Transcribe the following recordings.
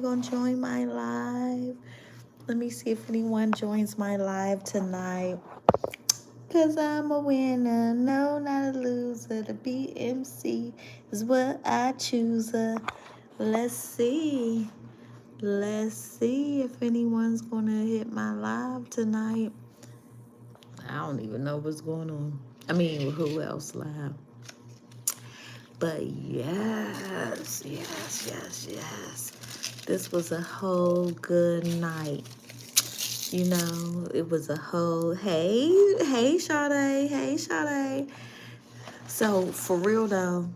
gonna join my live? Let me see if anyone joins my live tonight. Cause I'm a winner, no, not a loser. The BMC is what I choose. Let's see. Let's see if anyone's gonna hit my live tonight. I don't even know what's going on. I mean, who else live? But yes. This was a whole good night. You know, it was a whole, hey, Sade. So, for real though,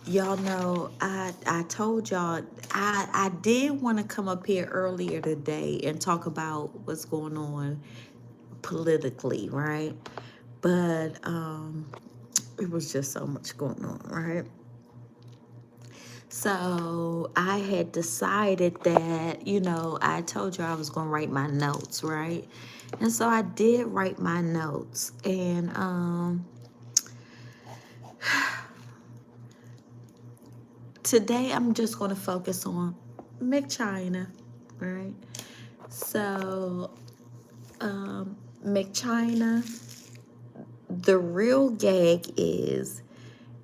y'all know, I told y'all, I did want to come up here earlier today and talk about what's going on politically, right? But, it was just so much going on, right? So I had decided that, I told you I was going to write my notes, right? And so I did write my notes. And today I'm just going to focus on McChina, right? So McChina, the real gag is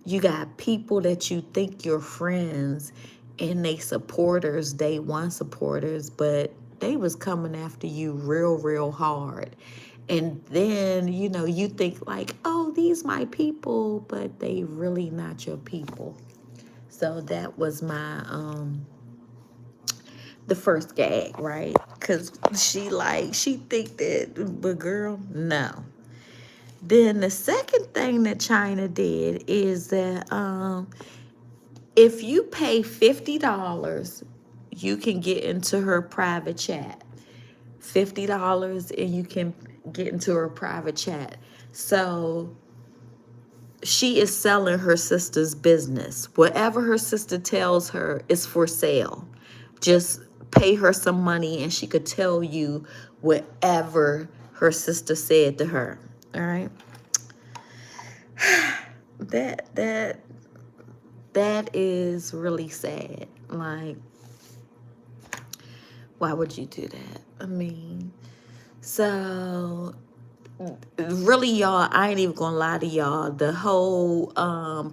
you got people that you think you're friends and they supporters, day one supporters, but they was coming after you real hard. And then, you think like, oh, these my people, but they really not your people. So that was my the first gag, right? Cause she think that, but girl, no. Then the second thing that China did is that if you pay $50, you can get into her private chat. $50 and you can get into her private chat. So she is selling her sister's business. Whatever her sister tells her is for sale. Just pay her some money and she could tell you whatever her sister said to her. All right. That is really sad. Like, why would you do that? I mean, so really, y'all, I ain't even gonna lie to y'all. The whole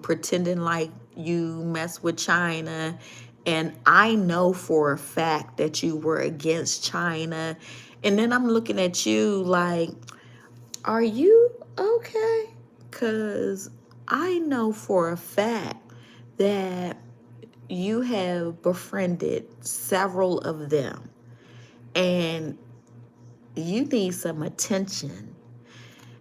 pretending like you mess with China, and I know for a fact that you were against China, and then I'm looking at you like, are you okay? Because I know for a fact that you have befriended several of them and you need some attention.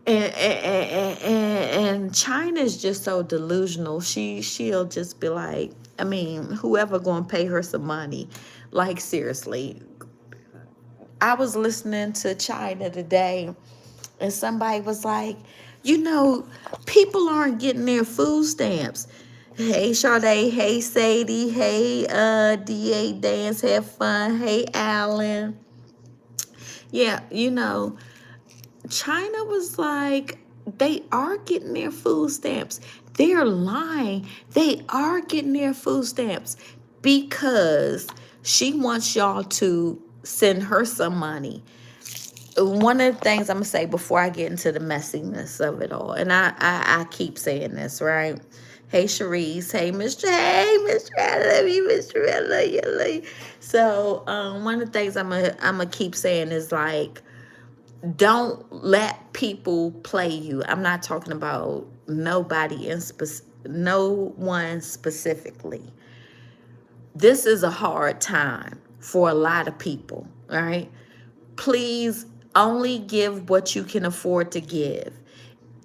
And China's just so delusional. She'll just be like, I mean, whoever gonna pay her some money. Like, seriously. I was listening to China today and somebody was like, people aren't getting their food stamps. Hey, Sade. Hey, Sadie. Hey, DA Dance. Have fun. Hey, Alan. Yeah, China was like, they are getting their food stamps. They're lying. They are getting their food stamps because she wants y'all to send her some money. One of the things I'm gonna say before I get into the messiness of it all, and I keep saying this, right? Hey, Cherise. Hey, Mr. Hey, Mr. I love you, Mr. I love you, I love you. So, one of the things I'm gonna keep saying is like, don't let people play you. I'm not talking about nobody no one specifically. This is a hard time for a lot of people, all right? Please only give what you can afford to give.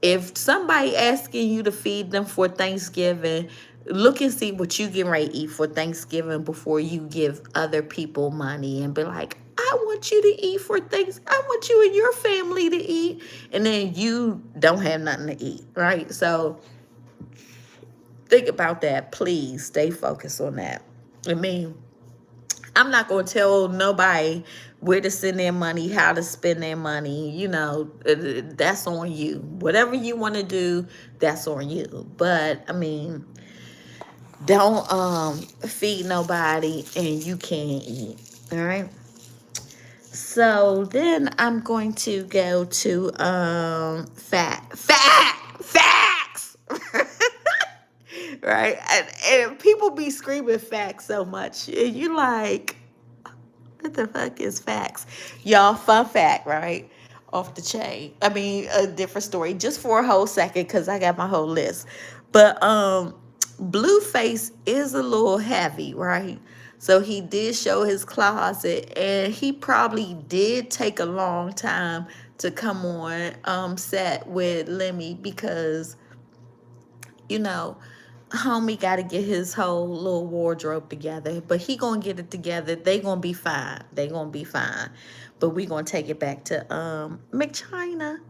If somebody asking you to feed them for Thanksgiving, look and see what you get ready to eat for Thanksgiving before you give other people money and be like, I want you to eat for things. I want you and your family to eat. And then you don't have nothing to eat, right? So think about that. Please stay focused on that. I mean, I'm not going to tell nobody where to send their money, how to spend their money. That's on you. Whatever you want to do, that's on you. But, I mean, don't feed nobody and you can't eat. All right. So then I'm going to go to facts. Right? And people be screaming facts so much. And you like, what the fuck is facts? Y'all, fun fact, right? Off the chain. I mean, a different story. Just for a whole second, because I got my whole list. But Blueface is a little heavy, right? So he did show his closet, and he probably did take a long time to come on set with Lemmy because, you know, homie got to get his whole little wardrobe together, but he gonna get it together. They gonna be fine. They gonna be fine. But we gonna take it back to McChina.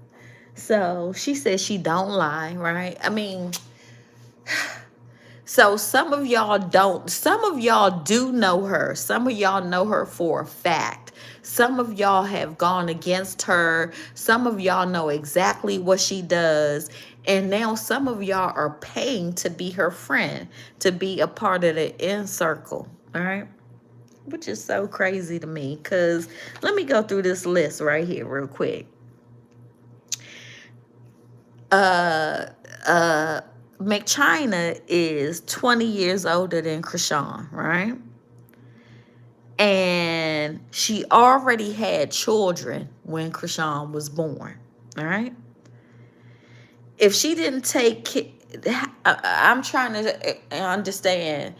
So she says she don't lie, right? I mean, so some of y'all do know her. Some of y'all know her for a fact. Some of y'all have gone against her. Some of y'all know exactly what she does. And now some of y'all are paying to be her friend, to be a part of the inner circle. All right. Which is so crazy to me. Because let me go through this list right here real quick. McChina is 20 years older than Krishan, right? And she already had children when Krishan was born, all right? If she didn't I'm trying to understand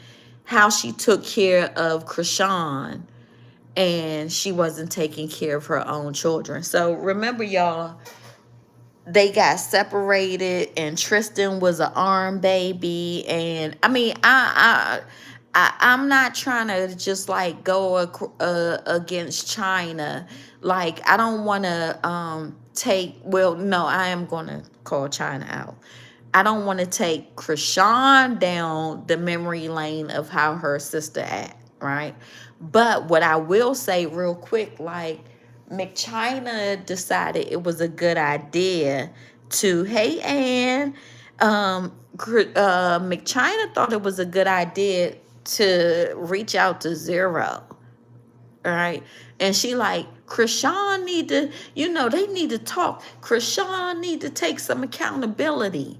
how she took care of Krishan and she wasn't taking care of her own children. So remember, y'all, they got separated and Tristan was an arm baby. And I mean, I'm not trying to just like go against China. Like, I don't want to no, I am going to call China out. I don't want to take Krishan down the memory lane of how her sister act, right? But what I will say real quick, like, McChina decided it was a good idea to, hey, Ann, McChina thought it was a good idea to reach out to Zero, all right? And she like, Krishan need to, they need to talk. Krishan need to take some accountability.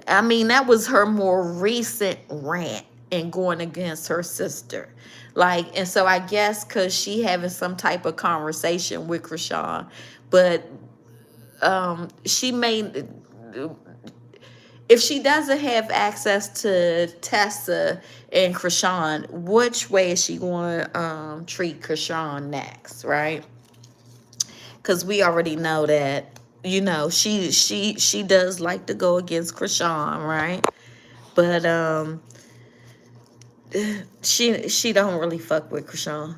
I mean, that was her more recent rant and going against her sister. Like, and so I guess because she having some type of conversation with Krishan, but she made, if she doesn't have access to Tessa and Krishan, which way is she going to treat Krishan next, right? Because we already know that, she does like to go against Krishan, right? But she don't really fuck with Krishan.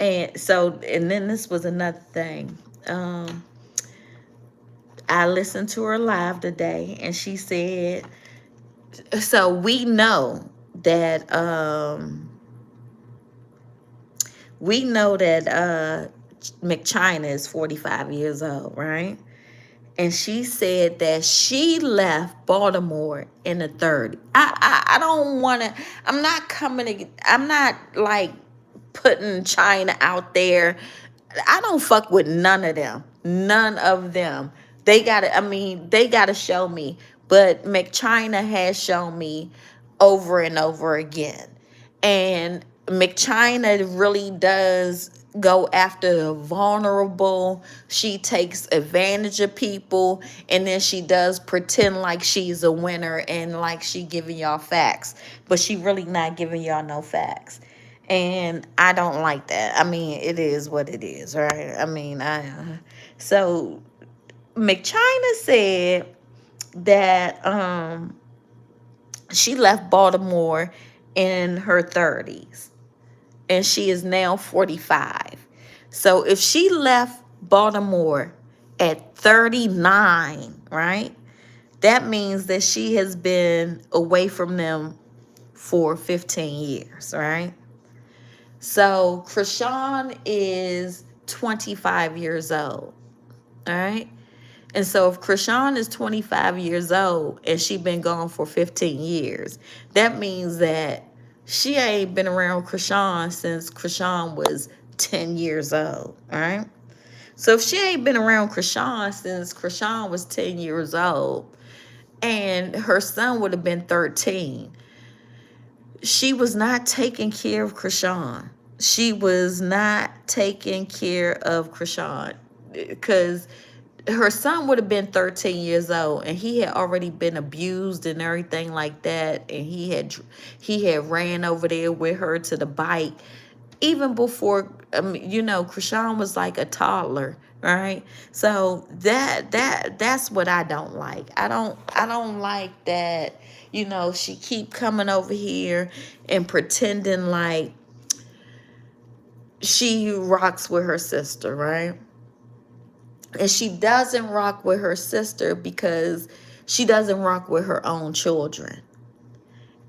And then this was another thing. I listened to her live today, and she said, so we know that McChina is 45 years old, right? And she said that she left Baltimore in the 30s. I don't want to, I'm not like putting China out there. I don't fuck with none of them. None of them. They gotta show me. But McChina has shown me over and over again. And McChina really does go after the vulnerable. She takes advantage of people, and then she does pretend like she's a winner and like she giving y'all facts, but she really not giving y'all no facts. And I don't like that. I mean, it is what it is, right? I mean, so McChina said that she left Baltimore in her 30s, and she is now 45. So if she left Baltimore at 39, right, that means that she has been away from them for 15 years, right? So Krishan is 25 years old, all right? And so if Krishan is 25 years old and she been gone for 15 years, that means that She ain't been around Krishan since Krishan was 10 years old, all right? So if she ain't been around Krishan since Krishan was 10 years old and her son would have been 13, she was not taking care of Krishan. She was not taking care of Krishan because her son would have been 13 years old and he had already been abused and everything like that, and he had ran over there with her to the bike even before, Krishan was like a toddler, right? So that's what I don't like. I don't like that, she keep coming over here and pretending like she rocks with her sister, right? And she doesn't rock with her sister because she doesn't rock with her own children.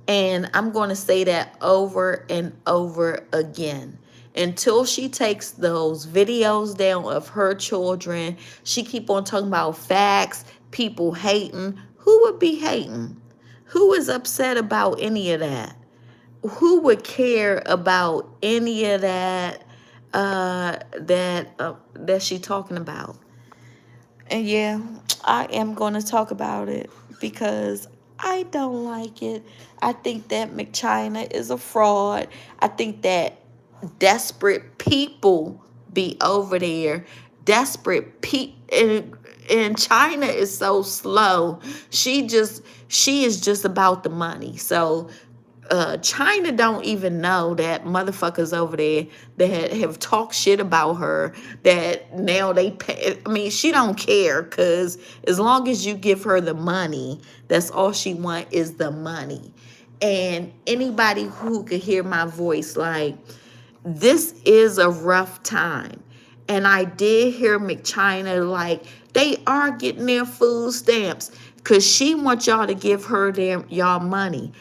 And I'm going to say that over and over again. Until she takes those videos down of her children, she keep on talking about facts, people hating. Who would be hating? Who is upset about any of that? Who would care about any of that that she talking about? And yeah, I am going to talk about it because I don't like it. I think that McChina is a fraud. I think that desperate people be over there. Desperate people. And China is so slow. She is just about the money. So China don't even know that motherfuckers over there that have talked shit about her, that now they pay. I mean, she don't care because as long as you give her the money, that's all she want is the money. And anybody who could hear my voice, like, this is a rough time. And I did hear McChina, like, they are getting their food stamps because she wants y'all to give her y'all money.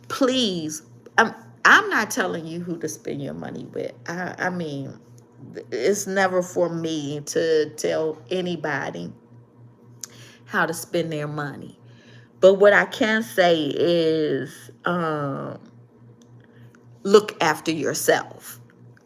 Please, I'm not telling you who to spend your money with. I mean, it's never for me to tell anybody how to spend their money. But what I can say is, look after yourself.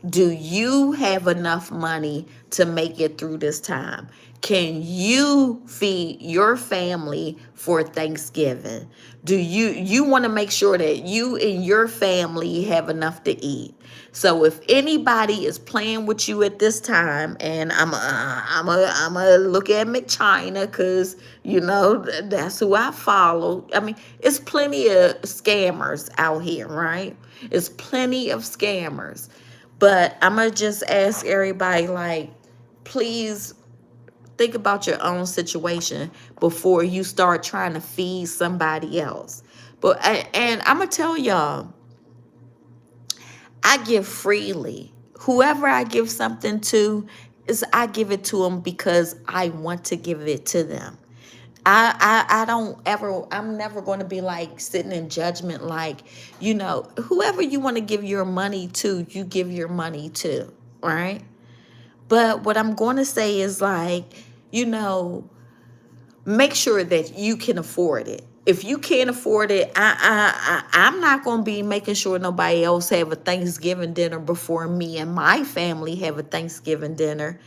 Do you have enough money to make it through this time? Can you feed your family for Thanksgiving? Do you want to make sure that you and your family have enough to eat? So if anybody is playing with you at this time, and I'm a look at McChina because that's who I follow. I mean, it's plenty of scammers out here, right? It's plenty of scammers. But I'm going to just ask everybody, like, please think about your own situation before you start trying to feed somebody else. And I'm going to tell y'all, I give freely. Whoever I give something to, I give it to them because I want to give it to them. I'm never going to be like sitting in judgment, like, whoever you want to give your money to, you give your money to, right? But what I'm going to say is, like, make sure that you can afford it. If you can't afford it, I'm not going to be making sure nobody else have a Thanksgiving dinner before me and my family have a Thanksgiving dinner.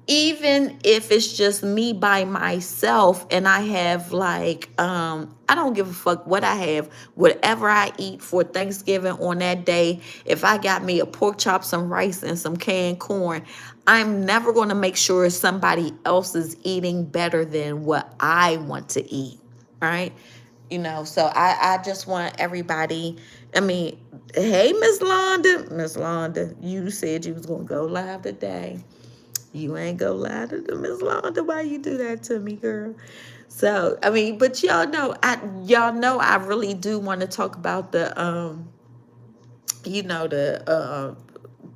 Even if it's just me by myself and I have, like, I don't give a fuck what I have, whatever I eat for Thanksgiving on that day. If I got me a pork chop, some rice, and some canned corn, I'm never going to make sure somebody else is eating better than what I want to eat, right? So I just want everybody. I mean, hey, Miss Londa, you said you was going to go live today. You ain't go lie to the Miss Londa. Why you do that to me, girl? So, I mean, but y'all know I really do want to talk about the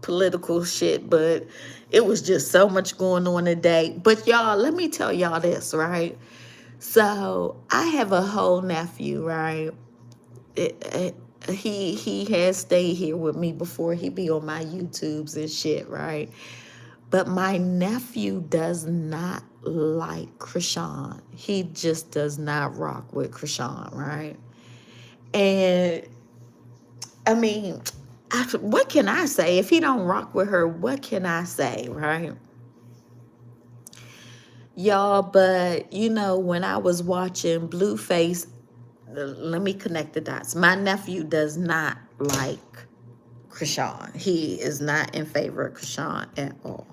political shit, but it was just so much going on today. But y'all, let me tell y'all this, right? So I have a whole nephew, right? He has stayed here with me before. He be on my YouTubes and shit, right? But my nephew does not like Krishan. He just does not rock with Krishan, right? And I mean, what can I say? If he don't rock with her, what can I say, right? Y'all, but when I was watching Blueface, let me connect the dots. My nephew does not like Krishan. He is not in favor of Krishan at all.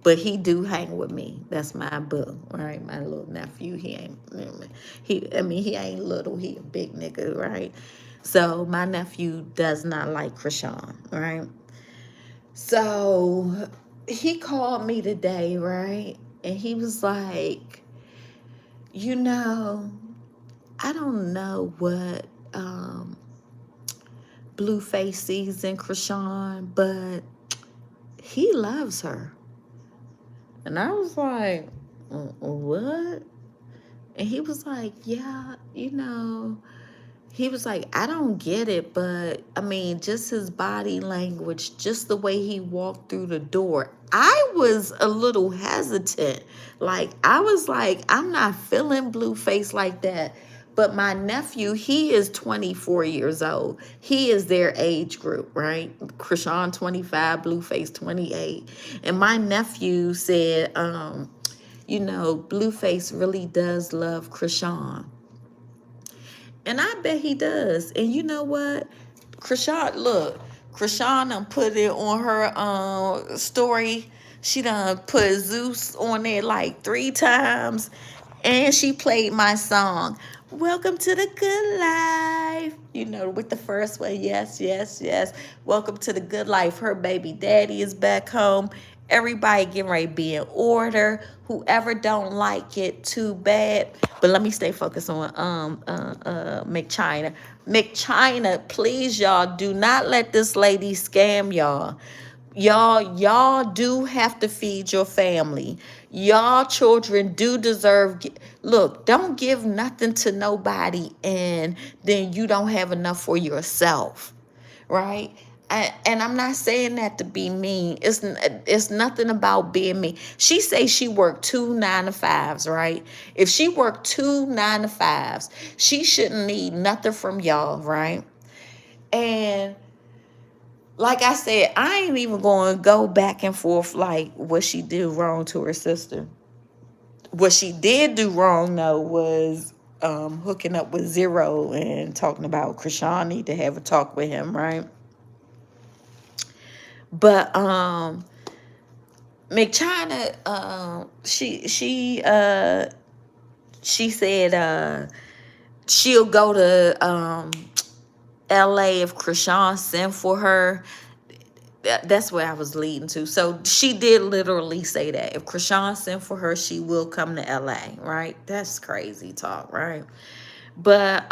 But he do hang with me. That's my boo, right? My little nephew. He ain't little. He a big nigga, right? So my nephew does not like Krishan, right? So he called me today, right? And he was like, I don't know what Blueface sees in Krishan, but he loves her. And I was like, what? And he was like, yeah, he was like, I don't get it, but I mean, just his body language, just the way he walked through the door. I was a little hesitant. Like, I was like, I'm not feeling Blueface like that. But my nephew, he is 24 years old. He is their age group, right? Krishan 25, Blueface 28. And my nephew said, Blueface really does love Krishan. And I bet he does. And you know what? Krishan done put it on her story. She done put Zeus on there like 3 times. And she played my song, Welcome to the Good Life. With the first one, yes, yes, yes. Welcome to the good life. Her baby daddy is back home. Everybody getting ready to be in order. Whoever don't like it, too bad. But let me stay focused on McChina. McChina, please, y'all, do not let this lady scam y'all. Y'all do have to feed your family. Y'all children do deserve. Look, don't give nothing to nobody and then you don't have enough for yourself, right? And I'm not saying that to be mean. It's nothing about being mean. She say she worked 2 9-to-5s, right? If she worked 2 9-to-5s, she shouldn't need nothing from y'all, right? And like I said, I ain't even going to go back and forth like what she did wrong to her sister. What she did do wrong, though, was hooking up with Zero and talking about Krishan need to have a talk with him, right? But McChina, she said she'll go to LA if Krishan sent for her. That's where I was leading to. So she did literally say that. If Krishan sent for her, she will come to LA, right? That's crazy talk, right? But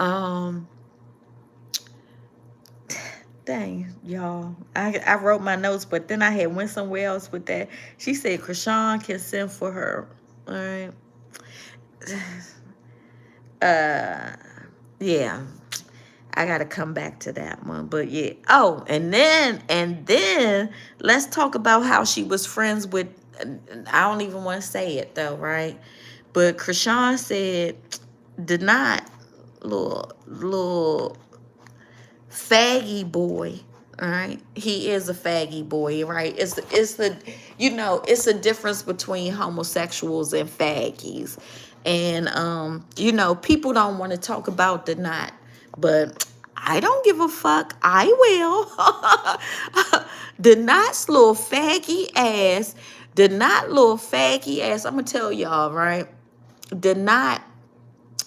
dang, y'all. I wrote my notes, but then I had went somewhere else with that. She said Krishan can send for her. All right. Yeah. I gotta come back to that one. But yeah. Oh, and then let's talk about how she was friends with, I don't even want to say it though, right? But Krishan said, did not little faggy boy. All right, he is a faggy boy, right? It's a difference between homosexuals and faggies, and people don't want to talk about the not, but I don't give a fuck. I will. The Knot's little faggy ass, I'm gonna tell y'all, right? The Knot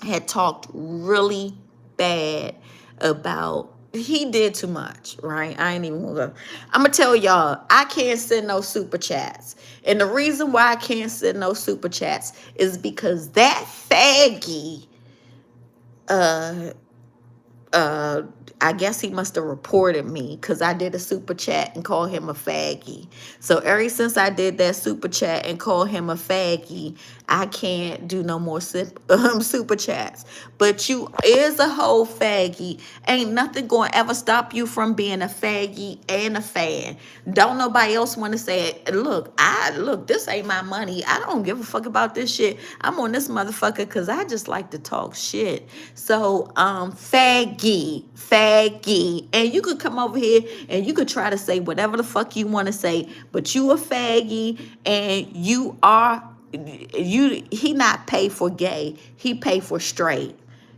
had talked really bad about, he did too much, right? I ain't even gonna go. I'm gonna tell y'all, I can't send no super chats. And the reason why I can't send no super chats is because that faggy I guess he must have reported me because I did a super chat and called him a faggy. So ever since I did that super chat and called him a faggy, I can't do no more super chats. But you is a whole faggy. Ain't nothing going to ever stop you from being a faggy and a fan. Don't nobody else want to say it. Look, this ain't my money. I don't give a fuck about this shit. I'm on this motherfucker because I just like to talk shit. So, faggy. faggy. And you could come over here and you could try to say whatever the fuck you want to say, but you a faggy, and he not pay for gay, he pay for straight.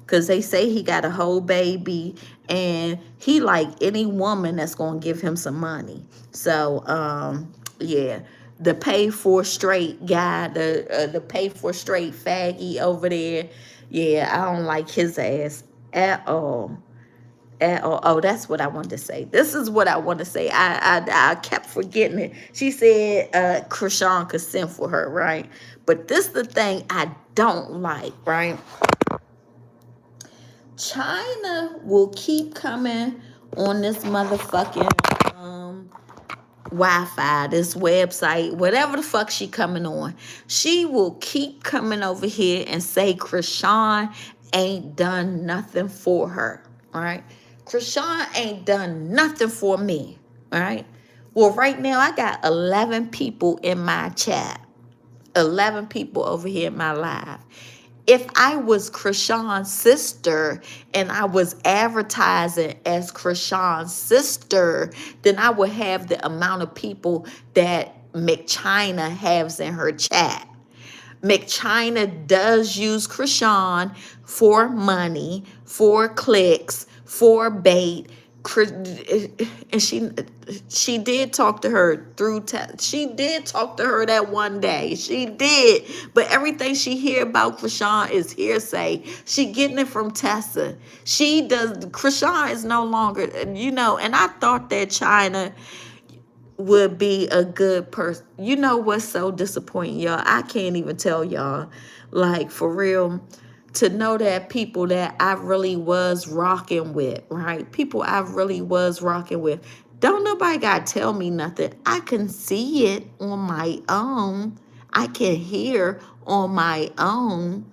Cause they say he got a whole baby, and he like any woman that's gonna give him some money. So yeah, the pay for straight guy, the pay for straight faggy over there. Yeah, I don't like his ass at all. At all. Oh, that's what I wanted to say. This is what I want to say. I kept forgetting it. She said Krishan could send for her, right? But this is the thing I don't like, right? China will keep coming on this motherfucking Wi-Fi, this website, whatever the fuck she coming on. She will keep coming over here and say Krishan ain't done nothing for her. All right. Krishan ain't done nothing for me. All right. Well, right now I got 11 people in my chat. 11 people over here in my live. If I was Krishan's sister and I was advertising as Krishan's sister, then I would have the amount of people that McChina has in her chat. McChina does use Krishan for money, for clicks, for bait. And she did talk to her through she did talk to her that one day. She did. But everything she hear about Krishan is hearsay. She getting it from Tessa. Krishan is no longer, and I thought that China would be a good person. You know what's so disappointing, y'all? I can't even tell y'all. Like, for real, to know that people that I really was rocking with, right? People I really was rocking with. Don't nobody got to tell me nothing. I can see it on my own. I can hear on my own.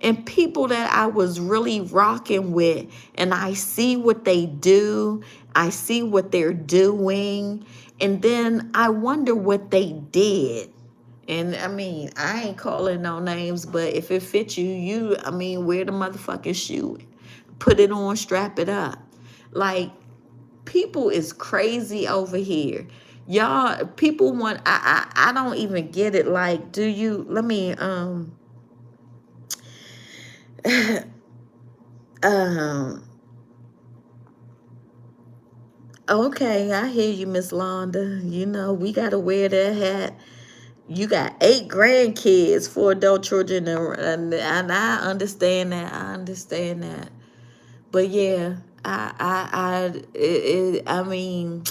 And people that I was really rocking with, and I see what they do, I see what they're doing, and then I wonder what they did. And I mean, I ain't calling no names, but if it fits you, wear the motherfucking shoe. Put it on, strap it up. Like, people is crazy over here. Y'all, people want, I don't even get it. Like, do you, let me, okay, I hear you, Miss Londa. You know, we got to wear that hat. You got 8 grandkids, 4 adult children, and I understand that. I understand that. But yeah, I mean,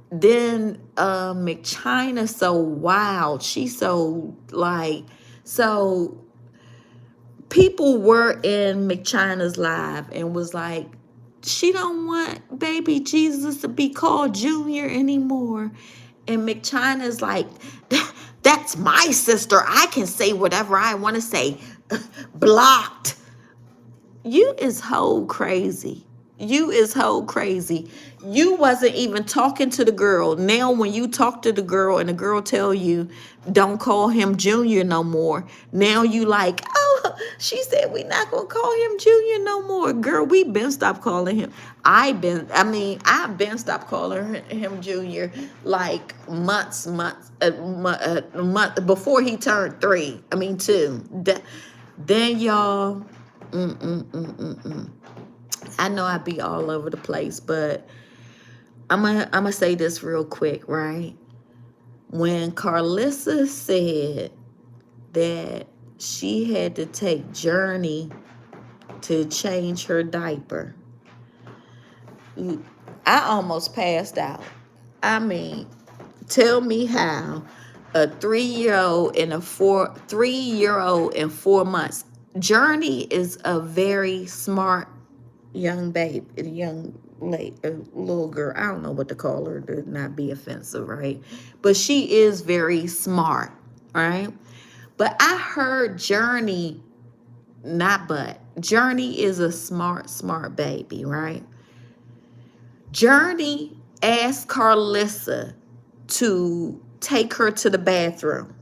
then McChina so wild. She's so so people were in McChina's live and was like, she don't want baby Jesus to be called Junior anymore. And McChina's like, that's my sister. I can say whatever I want to say. Blocked. You is whole crazy. You is whole crazy. You wasn't even talking to the girl. Now when you talk to the girl and the girl tell you don't call him Junior no more, now you like, oh, she said we not gonna call him Junior no more. Girl, we been stopped calling him. I've been stopped calling him Junior like months before he turned 3. 2. Then y'all, I know I be all over the place, but I'm gonna say this real quick, right? When Carlissa said that she had to take Journey to change her diaper, I almost passed out. Tell me how a 3-year-old and 3-year-old and 4 months. Journey is a very smart young babe, little girl. I don't know what to call her to not be offensive, right? But she is very smart, right? But I heard Journey is a smart baby, right? Journey asked Carlissa to take her to the bathroom,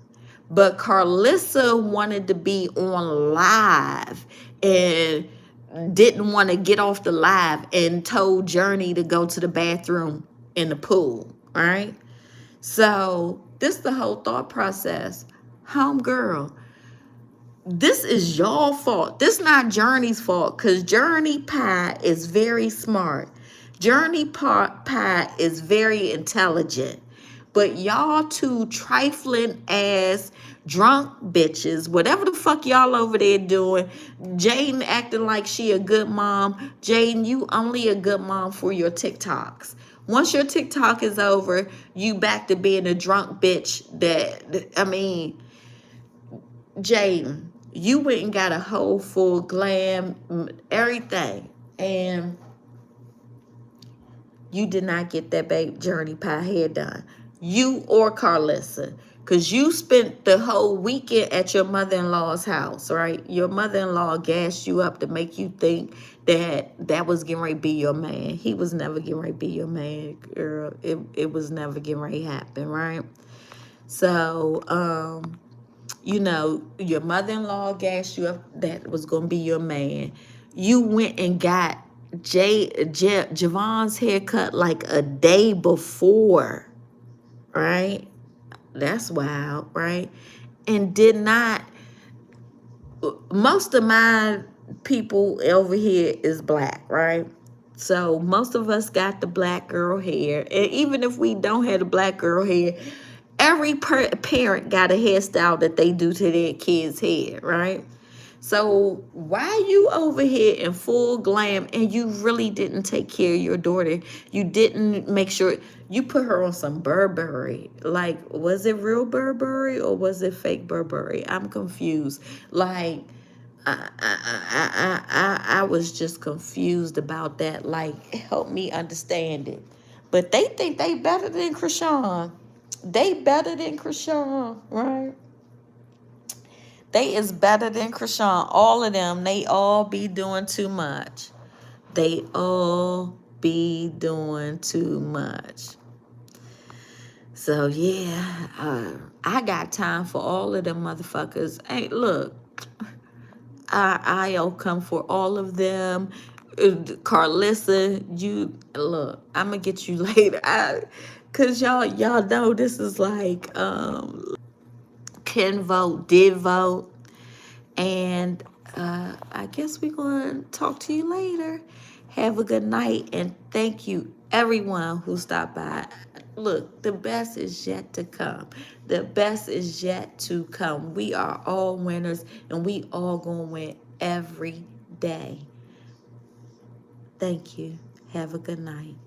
but Carlissa wanted to be on live and didn't want to get off the live and told Journey to go to the bathroom in the pool. All right. So this is the whole thought process. Homegirl, this is y'all fault. This not Journey's fault, because Journey Pie is very smart. Journey Pie is very intelligent. But y'all two trifling ass drunk bitches, whatever the fuck y'all over there doing, Jaden acting like she a good mom. Jaden, you only a good mom for your TikToks. Once your TikTok is over, you back to being a drunk bitch Jaden, you went and got a whole full glam, everything. And you did not get that babe Journey Pie hair done. You or Carlissa. Because you spent the whole weekend at your mother-in-law's house, right? Your mother-in-law gassed you up to make you think that was getting ready to be your man. He was never getting ready to be your man, girl. It was never getting ready to happen, right? So, you know, your mother-in-law gassed you up that was going to be your man. You went and got Javon's haircut like a day before, right? That's wild, right? And did not, most of my people over here is black, right? So most of us got the black girl hair. And even if we don't have the black girl hair, every parent got a hairstyle that they do to their kids' hair, right? So why you over here in full glam and you really didn't take care of your daughter? You didn't make sure you put her on some Burberry. Like, was it real Burberry or was it fake Burberry? I'm confused. Like, I was just confused about that. Like, help me understand it. But they think they better than Krishan. They better than Krishan, right? They is better than Krishan. All of them, they all be doing too much. They all be doing too much. So yeah, I got time for all of them motherfuckers. Hey, look, I'll come for all of them. Carlissa, you look, I'm gonna get you later. Cause y'all know this is like can vote, did vote. And I guess we're going to talk to you later. Have a good night. And thank you, everyone who stopped by. Look, the best is yet to come. The best is yet to come. We are all winners, and we all going to win every day. Thank you. Have a good night.